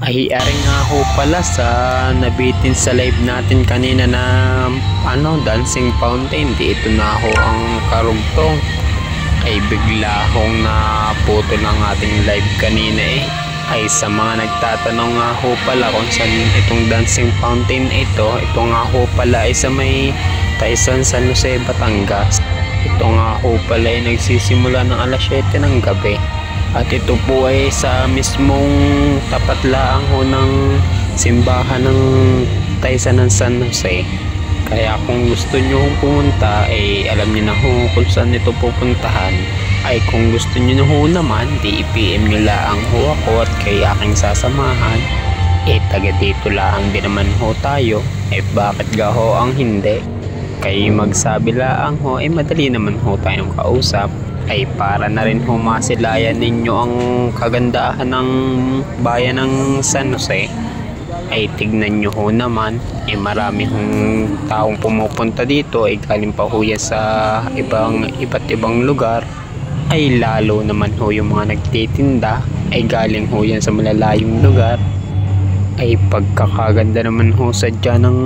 Ay, ari nga ho pala sa nabitin sa live natin kanina na dancing fountain. Di ito na ho ang karugtong. Ay bigla hong naputo ng ating live kanina eh. Ay sa mga nagtatanong nga ho pala kung saan itong dancing fountain ito nga ho pala ay sa may Taysan, San Jose, Batangas. Ito nga ho pala ay nagsisimula ng alas 7 ng gabi. At ito po ay sa mismong tapat laang ho ng simbahan ng Taysan ng San Jose. Kaya kung gusto nyo pumunta ay alam nyo na ho kung saan ito pupuntahan. Ay kung gusto nyo na ho naman, di i-PM nyo laang ho ako at kay aking sasamahan. Eh taga dito laang din naman ho tayo. Eh bakit ga ho ang hindi? Kay magsabi laang ho ay madali naman ho tayong kausap. Ay para na rin ho masilayan ninyo ang kagandahan ng bayan ng San Jose. Ay tignan nyo ho naman, marami hong taong pumupunta dito ay galing pa ho yan sa iba't ibang lugar. Ay lalo naman ho yung mga nagtitinda ay galing ho yan sa malalayong lugar. Ay pagkakaganda naman ho sadya ng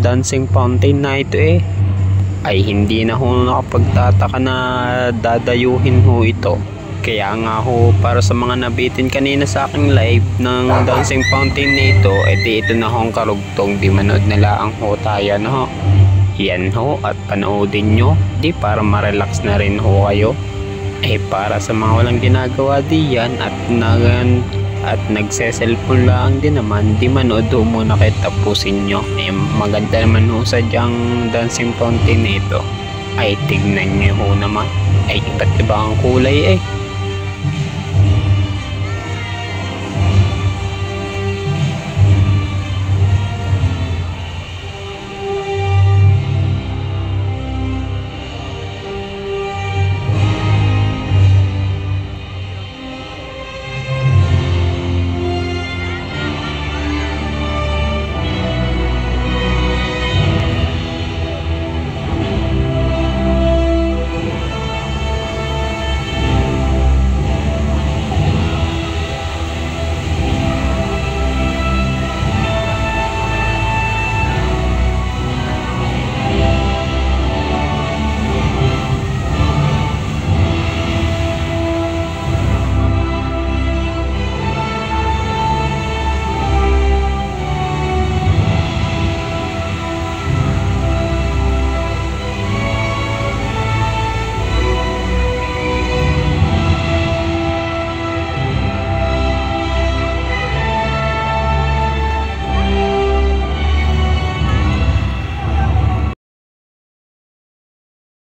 dancing fountain na ito eh. Ay hindi na ho nakapagtataka na dadayuhin ho ito. Kaya nga ho para sa mga nabitin kanina sa aking live ng dancing fountain na ito, di ito na ho ang karugtong, di manood na laang ho tayo na ho. Yan ho at panoodin nyo, di para ma-relax na rin ho kayo. Ay para sa mga walang ginagawa diyan at nagse-cellphone lang din naman, di manood ho muna kahit tapusin nyo. Ay maganda naman ho sadyang dancing fountain na ito. Ay tignan nyo ho naman, ay iba't iba ang kulay eh.